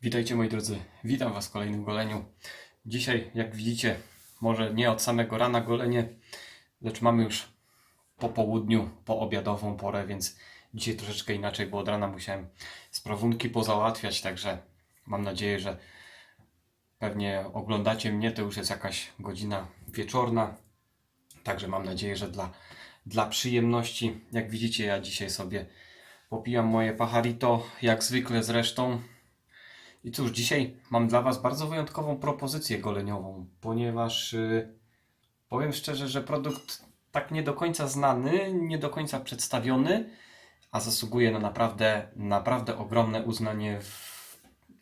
Witajcie moi drodzy, witam Was w kolejnym goleniu. Dzisiaj, jak widzicie, może nie od samego rana golenie, lecz mamy już po południu, po obiadową porę, więc dzisiaj troszeczkę inaczej, bo od rana musiałem sprawunki pozałatwiać, także mam nadzieję, że pewnie oglądacie mnie, to już jest jakaś godzina wieczorna, także mam nadzieję, że dla przyjemności. Jak widzicie, ja dzisiaj sobie popijam moje Pajarito, jak zwykle zresztą. I cóż, dzisiaj mam dla Was bardzo wyjątkową propozycję goleniową, ponieważ powiem szczerze, że produkt tak nie do końca znany, nie do końca przedstawiony, a zasługuje na naprawdę ogromne uznanie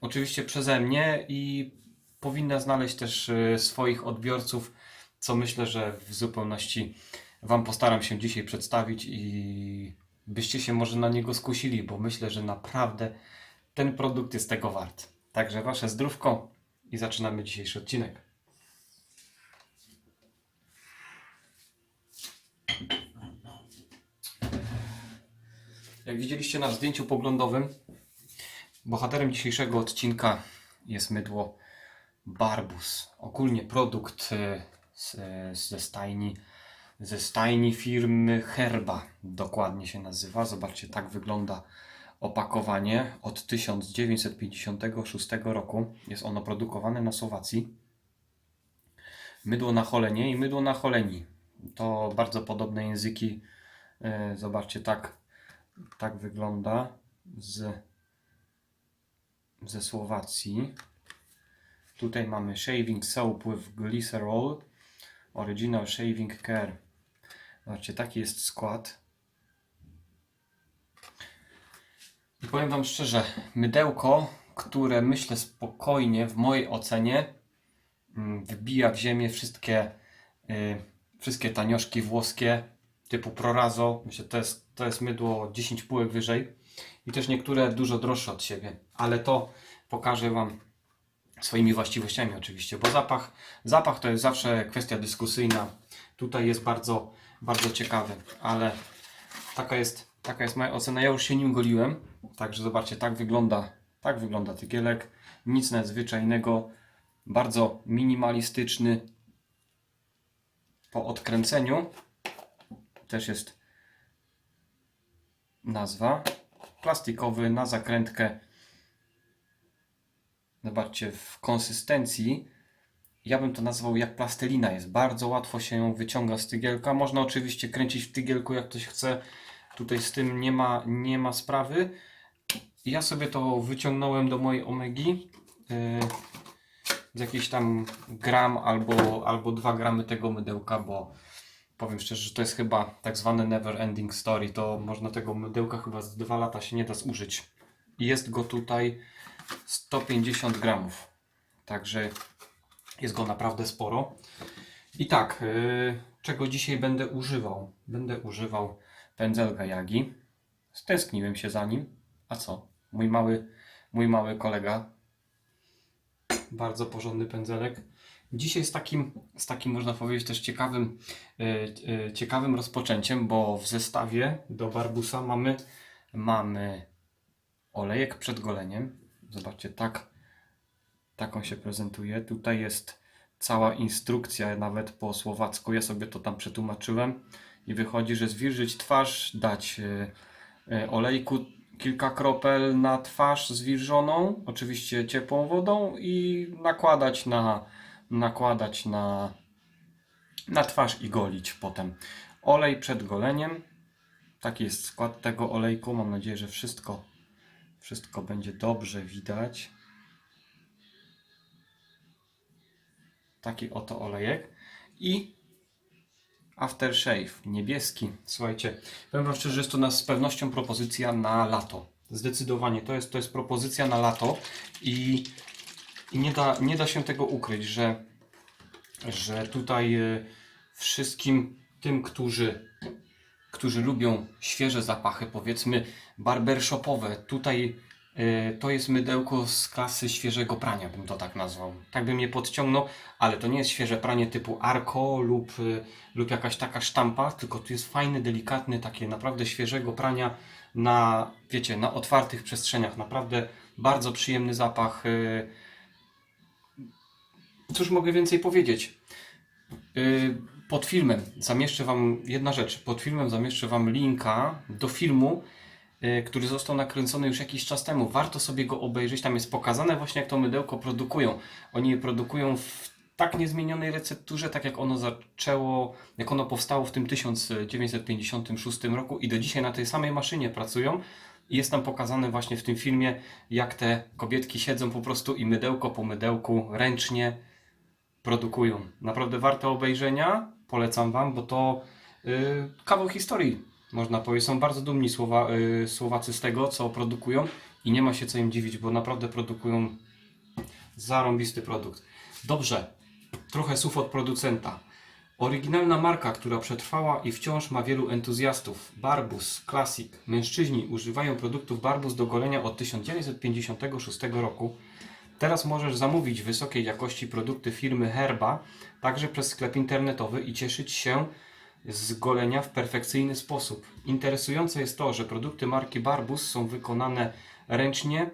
oczywiście przeze mnie i powinna znaleźć też swoich odbiorców, co myślę, że w zupełności Wam postaram się dzisiaj przedstawić i byście się może na niego skusili, bo myślę, że naprawdę ten produkt jest tego wart. Także Wasze zdrówko i zaczynamy dzisiejszy odcinek. Jak widzieliście na zdjęciu poglądowym, bohaterem dzisiejszego odcinka jest mydło Barbus. Ogólnie produkt ze stajni firmy Herba, dokładnie się nazywa. Zobaczcie, tak wygląda opakowanie. Od 1956 roku jest ono produkowane na Słowacji. Mydło na cholenie i mydło na choleni. To bardzo podobne języki. Zobaczcie, tak wygląda ze Słowacji. Tutaj mamy shaving soap with glycerol, original shaving care. Zobaczcie, taki jest skład. I powiem Wam szczerze, mydełko, które myślę spokojnie w mojej ocenie wbija w ziemię wszystkie tanioszki włoskie typu Prorazo. Myślę, to jest mydło 10 półek wyżej i też niektóre dużo droższe od siebie, ale to pokażę Wam swoimi właściwościami oczywiście, bo zapach to jest zawsze kwestia dyskusyjna. Tutaj jest bardzo, bardzo ciekawy, ale taka jest moja ocena. Ja już się nim goliłem, także zobaczcie, tak wygląda tygielek. Nic nadzwyczajnego, bardzo minimalistyczny. Po odkręceniu też jest nazwa. Plastikowy na zakrętkę. Zobaczcie, w konsystencji ja bym to nazwał jak plastelina jest. Bardzo łatwo się ją wyciąga z tygielka. Można oczywiście kręcić w tygielku jak ktoś chce. Tutaj z tym nie ma sprawy. Ja sobie to wyciągnąłem do mojej omegi. Z jakiś tam gram albo 2 gramy tego mydełka, bo powiem szczerze, że to jest chyba tak zwane never ending story. To można tego mydełka chyba z 2 lata się nie da zużyć. I jest go tutaj 150 gramów. Także jest go naprawdę sporo. I tak, czego dzisiaj będę używał? Będę używał pędzelka Yagi. Stęskniłem się za nim. A co? Mój mały kolega. Bardzo porządny pędzelek. Dzisiaj z takim można powiedzieć też ciekawym rozpoczęciem, bo w zestawie do Barbusa mamy olejek przed goleniem. Zobaczcie, tak on się prezentuje. Tutaj jest cała instrukcja, nawet po słowacku. Ja sobie to tam przetłumaczyłem i wychodzi, że zwilżyć twarz, dać olejku kilka kropel na twarz zwilżoną, oczywiście ciepłą wodą i nakładać na twarz i golić potem. Olej przed goleniem. Taki jest skład tego olejku. Mam nadzieję, że wszystko będzie dobrze widać. Taki oto olejek. I aftershave niebieski. Słuchajcie, powiem Wam szczerze, że jest to z pewnością propozycja na lato. Zdecydowanie to jest propozycja na lato i nie da się tego ukryć, że tutaj wszystkim tym, którzy lubią świeże zapachy, powiedzmy barbershopowe, tutaj to jest mydełko z klasy świeżego prania, bym to tak nazwał. Tak bym je podciągnął, ale to nie jest świeże pranie typu Arko lub jakaś taka sztampa, tylko tu jest fajny, delikatny, takie naprawdę świeżego prania na, wiecie, na otwartych przestrzeniach. Naprawdę Bardzo przyjemny zapach. Cóż mogę więcej powiedzieć? Pod filmem zamieszczę Wam jedna rzecz. Pod filmem zamieszczę Wam linka do filmu, który został nakręcony już jakiś czas temu. Warto sobie go obejrzeć. Tam jest pokazane właśnie, jak to mydełko produkują. Oni je produkują w tak niezmienionej recepturze, tak jak ono zaczęło, jak ono powstało w tym 1956 roku i do dzisiaj na tej samej maszynie pracują. I jest tam pokazane właśnie w tym filmie, jak te kobietki siedzą po prostu i mydełko po mydełku ręcznie produkują. Naprawdę warte obejrzenia. Polecam Wam, bo to kawał historii, można powiedzieć. Są bardzo dumni Słowacy z tego, co produkują i nie ma się co im dziwić, bo naprawdę produkują zarąbisty produkt. Dobrze, trochę słów od producenta. Oryginalna marka, która przetrwała i wciąż ma wielu entuzjastów. Barbus Classic. Mężczyźni używają produktów Barbus do golenia od 1956 roku. Teraz możesz zamówić wysokiej jakości produkty firmy Herba, także przez sklep internetowy i cieszyć się z golenia w perfekcyjny sposób. Interesujące jest to, że produkty marki Barbus są wykonane ręcznie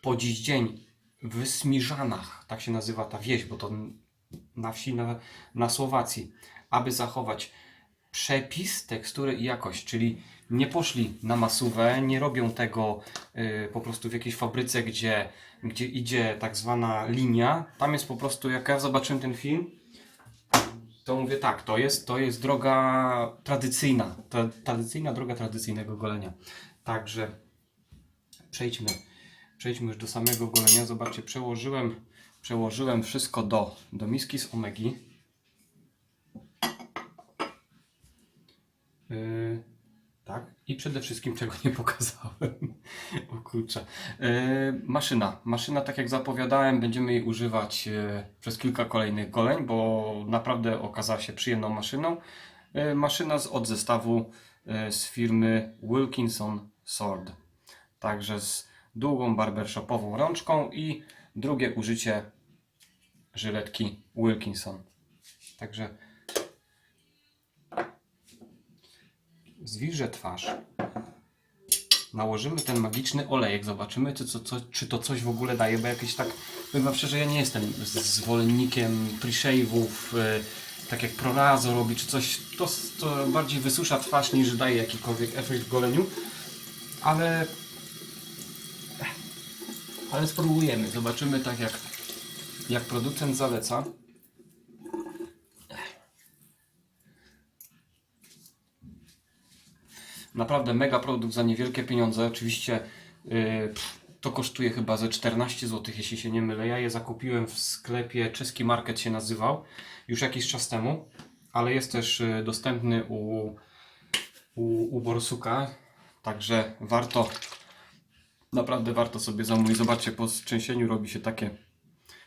po dziś dzień w Smiżanach, tak się nazywa ta wieś, bo to na wsi na Słowacji, aby zachować przepis, teksturę i jakość, czyli nie poszli na masówę, nie robią tego po prostu w jakiejś fabryce, gdzie idzie tak zwana linia. Tam jest po prostu, jak ja zobaczyłem ten film, to mówię tak, to jest droga tradycyjna, tradycyjna droga tradycyjnego golenia. Także przejdźmy już do samego golenia. Zobaczcie, przełożyłem wszystko do miski z omegi. Tak. I przede wszystkim, czego nie pokazałem. O kurczę. Maszyna, tak jak zapowiadałem, będziemy jej używać przez kilka kolejnych goleń, bo naprawdę okazała się przyjemną maszyną. Maszyna od zestawu z firmy Wilkinson Sword. Także z długą barbershopową rączką i drugie użycie żyletki Wilkinson. Także zwilżę twarz. Nałożymy ten magiczny olejek, zobaczymy czy to coś w ogóle daje, bo jakieś tak, powiem szczerze, ja nie jestem zwolennikiem pre-shave'ów, tak jak Prorazo robi, czy coś, to bardziej wysusza twarz niż daje jakikolwiek efekt w goleniu, ale spróbujemy, zobaczymy tak jak producent zaleca. Naprawdę mega produkt za niewielkie pieniądze. Oczywiście to kosztuje chyba ze 14 zł, jeśli się nie mylę. Ja je zakupiłem w sklepie, czeski market się nazywał, już jakiś czas temu, ale jest też dostępny u Borsuka, także naprawdę warto sobie zamówić. Zobaczcie, po zczęsieniu robi się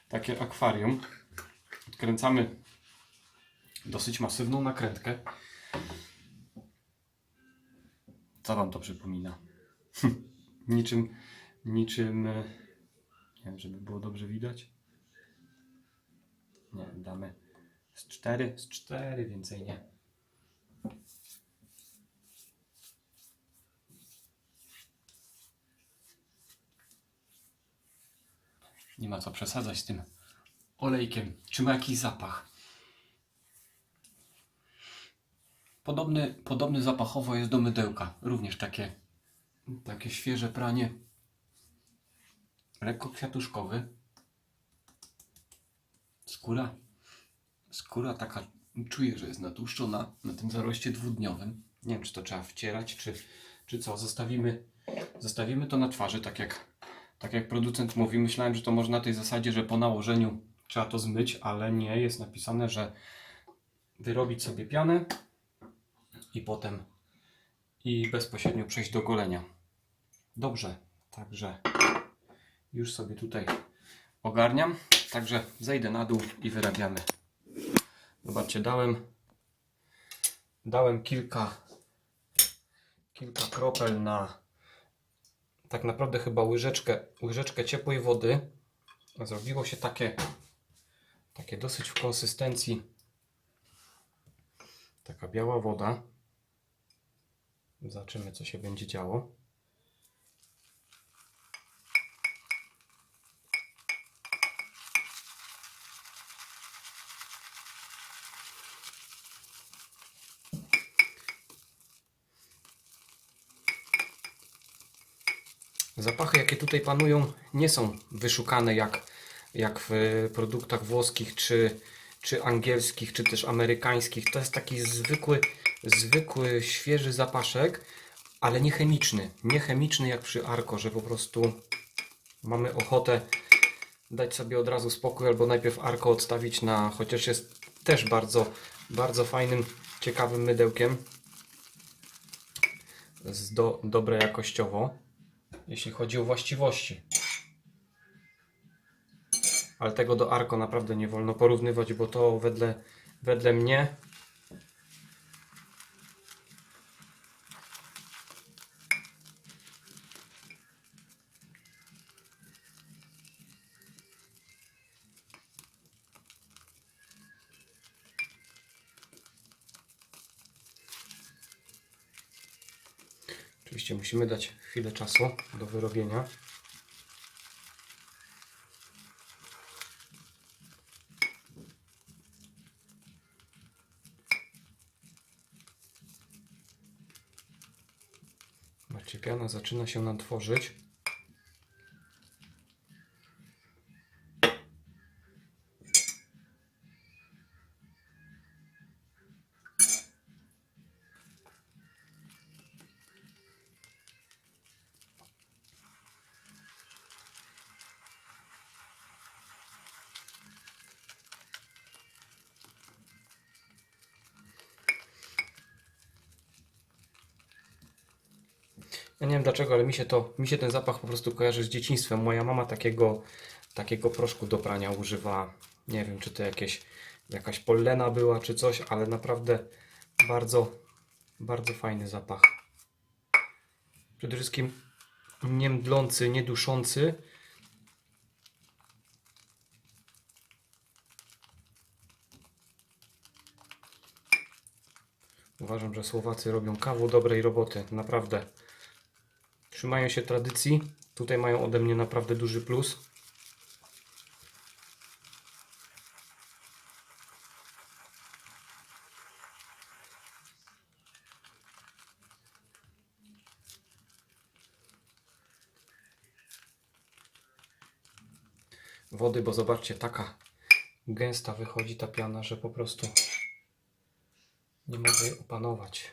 takie akwarium. Odkręcamy dosyć masywną nakrętkę. Co Wam to przypomina? niczym, nie wiem, żeby było dobrze widać. Nie, damy z 4, więcej nie. Nie ma co przesadzać z tym olejkiem. Czy ma jakiś zapach? Podobny zapachowo jest do mydełka. Również takie świeże pranie. Lekko kwiatuszkowy. Skóra taka, czuję, że jest natłuszczona na tym zaroście dwudniowym. Nie wiem, czy to trzeba wcierać, czy co. Zostawimy to na twarzy, tak jak producent mówi. Myślałem, że to może na tej zasadzie, że po nałożeniu trzeba to zmyć, ale nie. Jest napisane, że wyrobić sobie pianę i potem bezpośrednio przejść do golenia. Dobrze, także już sobie tutaj ogarniam. Także zejdę na dół i wyrabiamy. Zobaczcie, dałem kilka kropel na tak naprawdę chyba łyżeczkę ciepłej wody. Zrobiło się takie dosyć w konsystencji taka biała woda. Zobaczymy, co się będzie działo. Zapachy, jakie tutaj panują, nie są wyszukane jak w produktach włoskich, czy angielskich, czy też amerykańskich. To jest taki zwykły, świeży zapaszek, ale nie chemiczny. Nie chemiczny jak przy Arko, że po prostu mamy ochotę dać sobie od razu spokój, albo najpierw Arko odstawić na, chociaż jest też bardzo fajnym, ciekawym mydełkiem. Dobre jakościowo, jeśli chodzi o właściwości. Ale tego do Arko naprawdę nie wolno porównywać, bo to wedle mnie oczywiście musimy dać chwilę czasu do wyrobienia. Zobaczcie, piana zaczyna się nam tworzyć. Ja nie wiem dlaczego, ale mi się ten zapach po prostu kojarzy z dzieciństwem. Moja mama takiego proszku do prania używa. Nie wiem, czy to jakaś pollena była, czy coś, ale naprawdę bardzo fajny zapach. Przede wszystkim nie mdlący, nie duszący. Uważam, że Słowacy robią kawał dobrej roboty, naprawdę. Trzymają się tradycji. Tutaj mają ode mnie naprawdę duży plus. Wody, bo zobaczcie, taka gęsta wychodzi ta piana, że po prostu nie mogę jej opanować.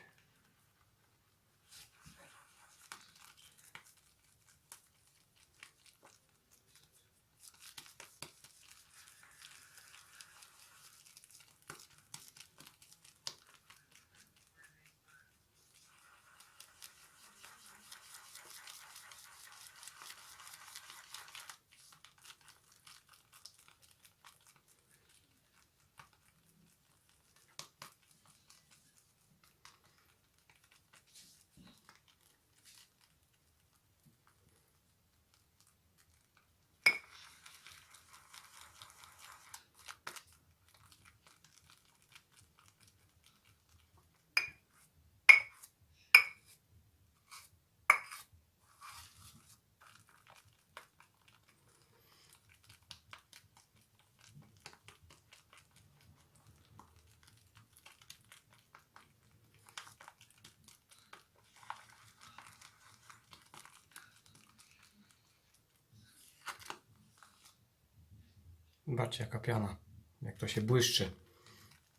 Zobaczcie, jaka piana, jak to się błyszczy.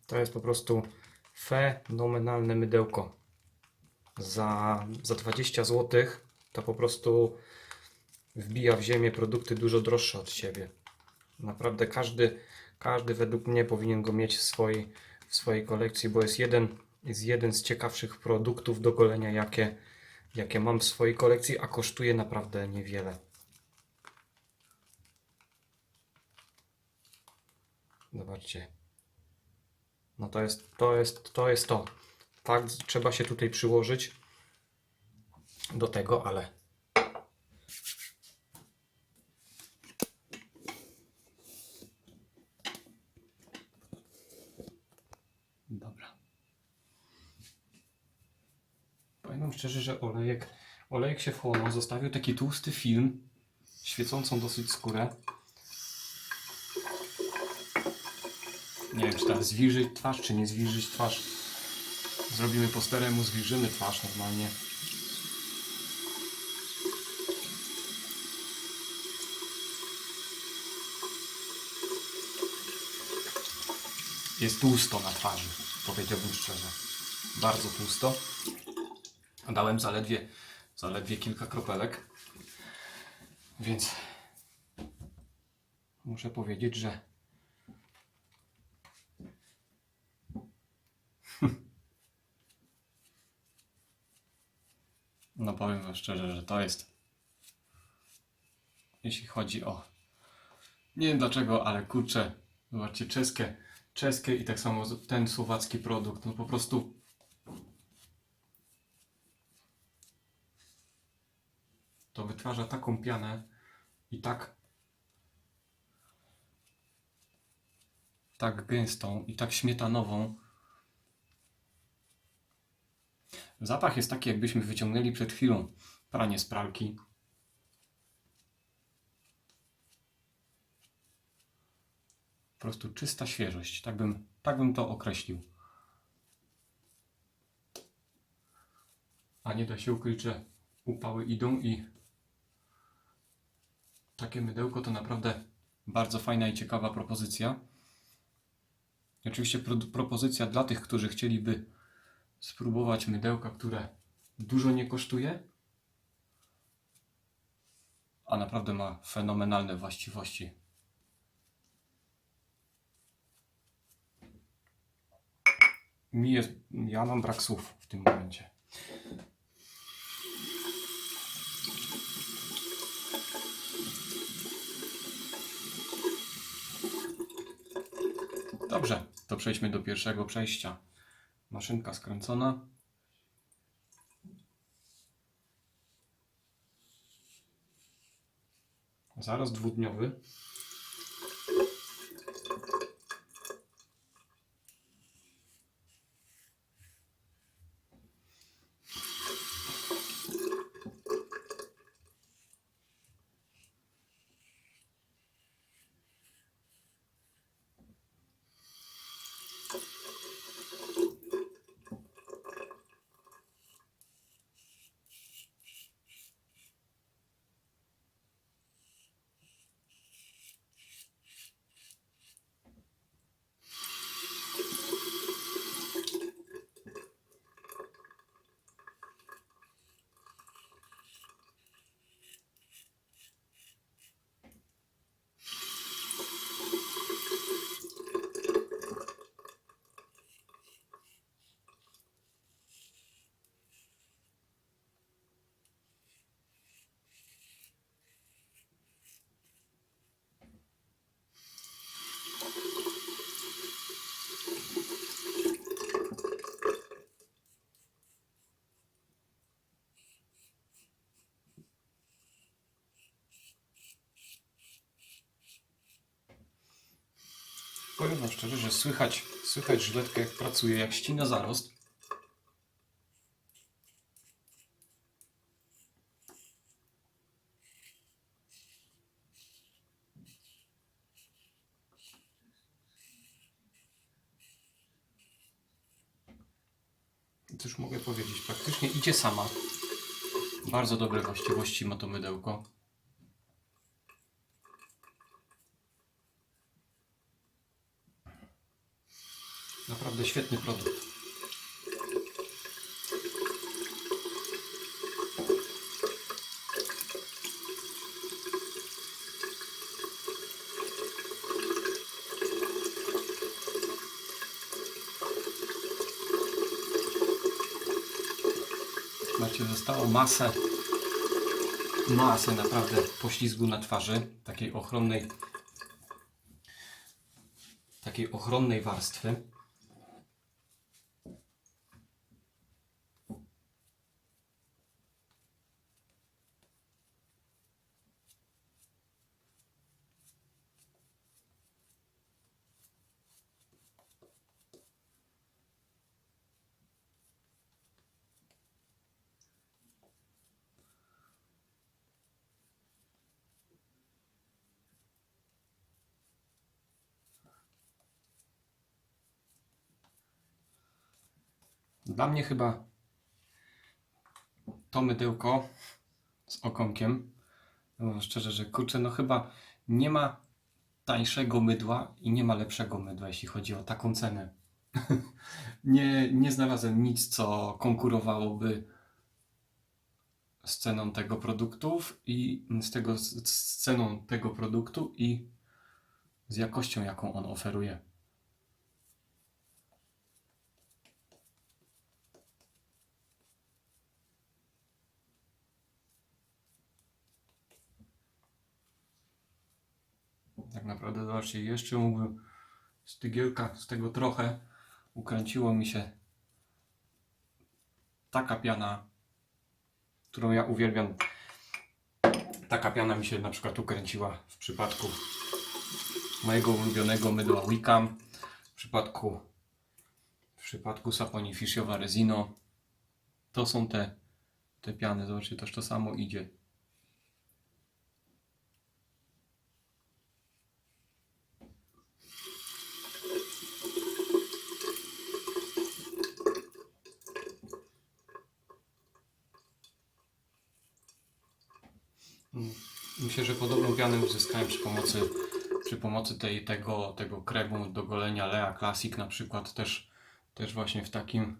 To jest po prostu fenomenalne mydełko. Za 20 zł to po prostu wbija w ziemię produkty dużo droższe od siebie. Naprawdę każdy według mnie powinien go mieć w swojej kolekcji, bo jest jeden z ciekawszych produktów do golenia, jakie mam w swojej kolekcji, a kosztuje naprawdę niewiele. Zobaczcie. No to jest to. Tak, trzeba się tutaj przyłożyć do tego, ale dobra. Powiem wam szczerze, że olejek się wchłonął, zostawił taki tłusty film, świecącą dosyć skórę. Nie wiem, czy teraz zwilżyć twarz, czy nie zwilżyć twarz. Zrobimy po staremu, zwilżymy twarz normalnie. jest tłusto na twarzy, powiedziałbym szczerze. Bardzo tłusto. Dałem zaledwie kilka kropelek, więc muszę powiedzieć, że no powiem wam szczerze, że to jest, jeśli chodzi o, nie wiem dlaczego, ale kurczę, zobaczcie, czeskie i tak samo ten słowacki produkt, no po prostu to wytwarza taką pianę i tak gęstą i tak śmietanową. Zapach jest taki, jakbyśmy wyciągnęli przed chwilą pranie z pralki. Po prostu czysta świeżość, tak bym to określił. A nie da się ukryć, że upały idą i takie mydełko to naprawdę bardzo fajna i ciekawa propozycja. I oczywiście propozycja dla tych, którzy chcieliby spróbować mydełka, które dużo nie kosztuje, a naprawdę ma fenomenalne właściwości. Ja mam brak słów w tym momencie. Dobrze, to przejdźmy do pierwszego przejścia. Maszynka skręcona. Zaraz dwudniowy. Powiem wam szczerze, że słychać żyletkę jak pracuje, jak ścina zarost. Cóż mogę powiedzieć, praktycznie idzie sama. Bardzo dobre właściwości ma to mydełko. Naprawdę świetny produkt. Macie, zostało masę naprawdę poślizgu na twarzy, takiej ochronnej warstwy. Dla mnie chyba to mydełko z okonkiem, no szczerze, że kurczę, no chyba nie ma tańszego mydła i nie ma lepszego mydła, jeśli chodzi o taką cenę. Nie znalazłem nic, co konkurowałoby z ceną tego produktów i z ceną tego produktu i z jakością, jaką on oferuje. Tak naprawdę, zobaczcie, jeszcze mógłbym z tygielka, z tego trochę ukręciło mi się taka piana, którą ja uwielbiam. Taka piana mi się na przykład ukręciła w przypadku mojego ulubionego mydła Wicam, w przypadku Saponificio Resino. To są te piany, zobaczcie, też to samo idzie. Myślę, że podobną pianę uzyskałem przy pomocy tego kremu do golenia Lea Classic na przykład, też właśnie w takim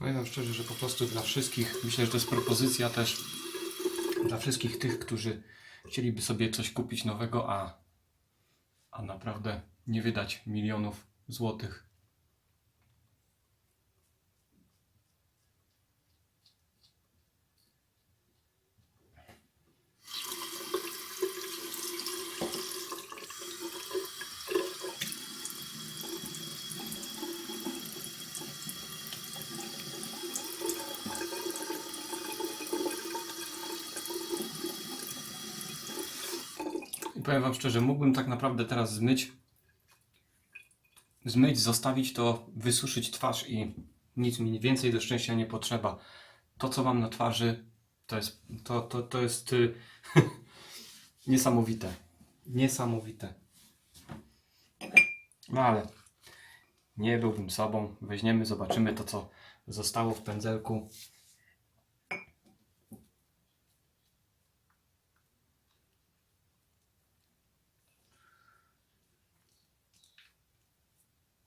Powiem wam szczerze, że po prostu dla wszystkich, myślę, że to jest propozycja też dla wszystkich tych, którzy chcieliby sobie coś kupić nowego, a naprawdę nie wydać milionów złotych. I powiem wam szczerze, mógłbym tak naprawdę teraz zmyć, zostawić to, wysuszyć twarz i nic mi więcej do szczęścia nie potrzeba. To, co mam na twarzy, to jest niesamowite. Niesamowite. No ale nie byłbym sobą. Weźmiemy, zobaczymy to, co zostało w pędzelku.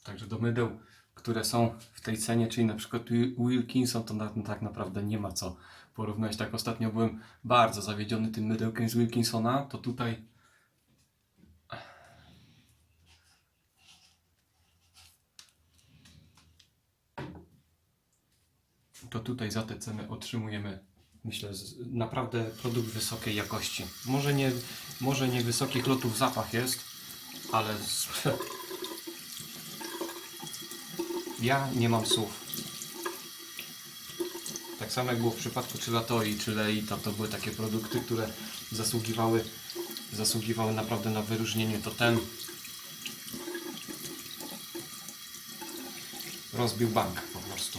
Także do mydeł, które są w tej cenie, czyli na przykład Wilkinson, to tak naprawdę nie ma co porównać. Tak ostatnio byłem bardzo zawiedziony tym mydełkiem z Wilkinsona, to tutaj za te ceny otrzymujemy, myślę, naprawdę produkt wysokiej jakości. Może nie wysokich lotów zapach jest, ale ja nie mam słów. Tak samo jak było w przypadku czy Latoi, czy Lei, to były takie produkty, które zasługiwały naprawdę na wyróżnienie. To ten rozbił bank po prostu.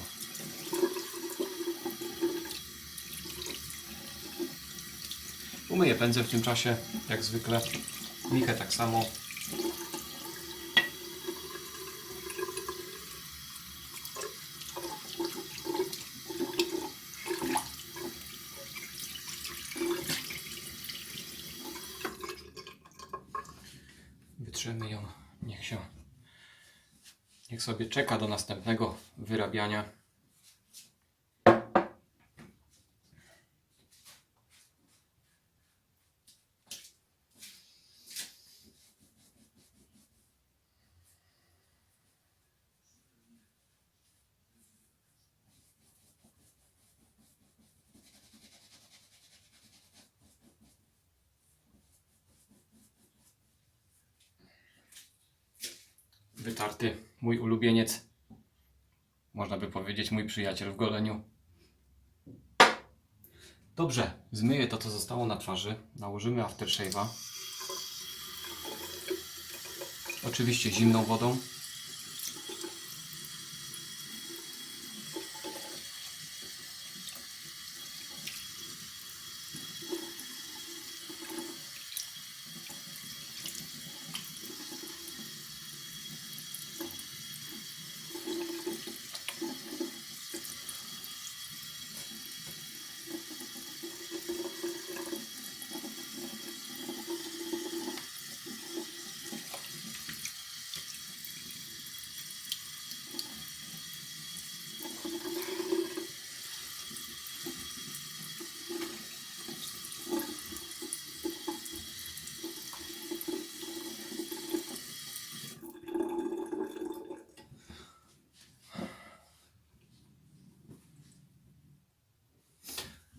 Umyję pędzel w tym czasie, jak zwykle. Michę tak samo. Odłożymy ją, niech sobie czeka do następnego wyrabiania. Wytarty, mój ulubieniec, można by powiedzieć mój przyjaciel w goleniu. Dobrze, zmyję to, co zostało na twarzy, nałożymy aftershave'a. Oczywiście zimną wodą.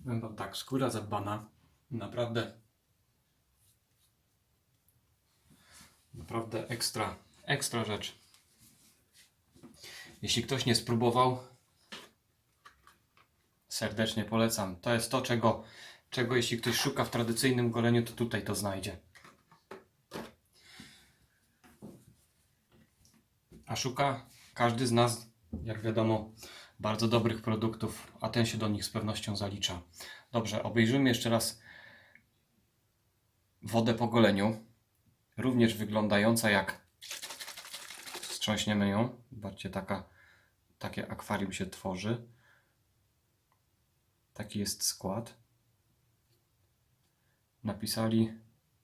Powiem wam tak, skóra zadbana, naprawdę ekstra rzecz. Jeśli ktoś nie spróbował, serdecznie polecam. To jest to, czego jeśli ktoś szuka w tradycyjnym goleniu, to tutaj to znajdzie. A szuka każdy z nas, jak wiadomo, bardzo dobrych produktów, a ten się do nich z pewnością zalicza. Dobrze, obejrzymy jeszcze raz wodę po goleniu. Również wyglądająca jak... Wstrząśniemy ją. Zobaczcie, takie akwarium się tworzy. Taki jest skład. Napisali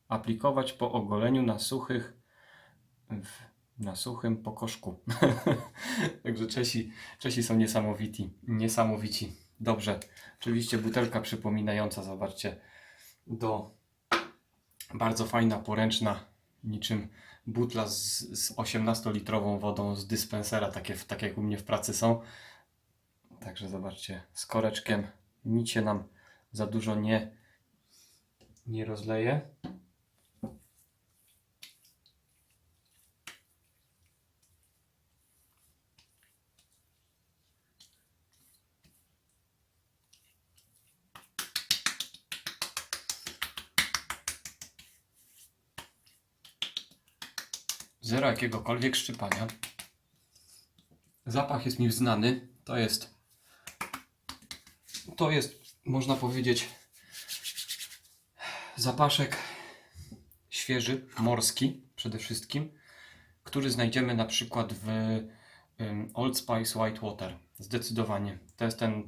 aplikować po ogoleniu na suchym pokożku. Także Czesi są niesamowici. Dobrze, oczywiście butelka przypominająca, zobaczcie, bardzo fajna, poręczna, niczym butla z 18-litrową wodą z dyspensera, tak jak u mnie w pracy są. Także zobaczcie, z koreczkiem, nic się nam za dużo nie rozleje. Zero jakiegokolwiek szczypania. Zapach jest mi znany. To jest, można powiedzieć, zapaszek świeży, morski przede wszystkim, który znajdziemy na przykład w Old Spice White Water. Zdecydowanie.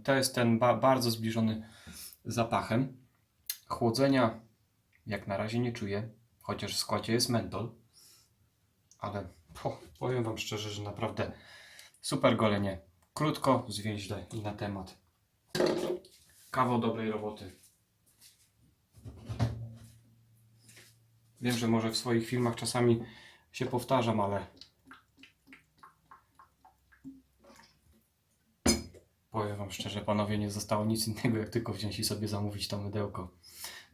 To jest ten bardzo zbliżony zapachem. Chłodzenia jak na razie nie czuję, chociaż w składzie jest mentol. Ale powiem wam szczerze, że naprawdę super golenie. Krótko, zwięźle i na temat. Kawał dobrej roboty. Wiem, że może w swoich filmach czasami się powtarzam, ale powiem wam szczerze, panowie, nie zostało nic innego, jak tylko wziąć i sobie zamówić to mydełko.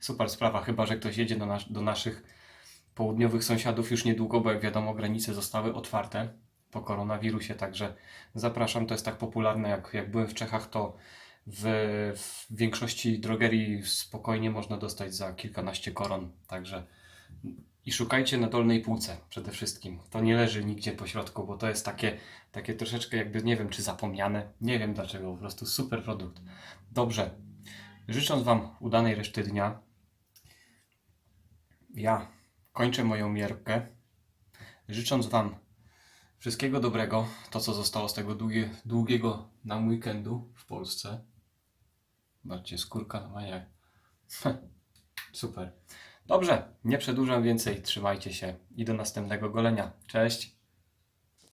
Super sprawa, chyba że ktoś jedzie do naszych południowych sąsiadów już niedługo, bo jak wiadomo, granice zostały otwarte po koronawirusie, także zapraszam. To jest tak popularne, jak byłem w Czechach, to w większości drogerii spokojnie można dostać za kilkanaście koron, także i szukajcie na dolnej półce przede wszystkim. To nie leży nigdzie po środku, bo to jest takie troszeczkę jakby, nie wiem czy zapomniane, nie wiem dlaczego, po prostu super produkt. Dobrze, życząc wam udanej reszty dnia, ja kończę moją mierkę, życząc wam wszystkiego dobrego, to co zostało z tego długiego nam weekendu w Polsce. Zobaczcie, skórka na majach. Super. Dobrze, nie przedłużam więcej, trzymajcie się i do następnego golenia. Cześć!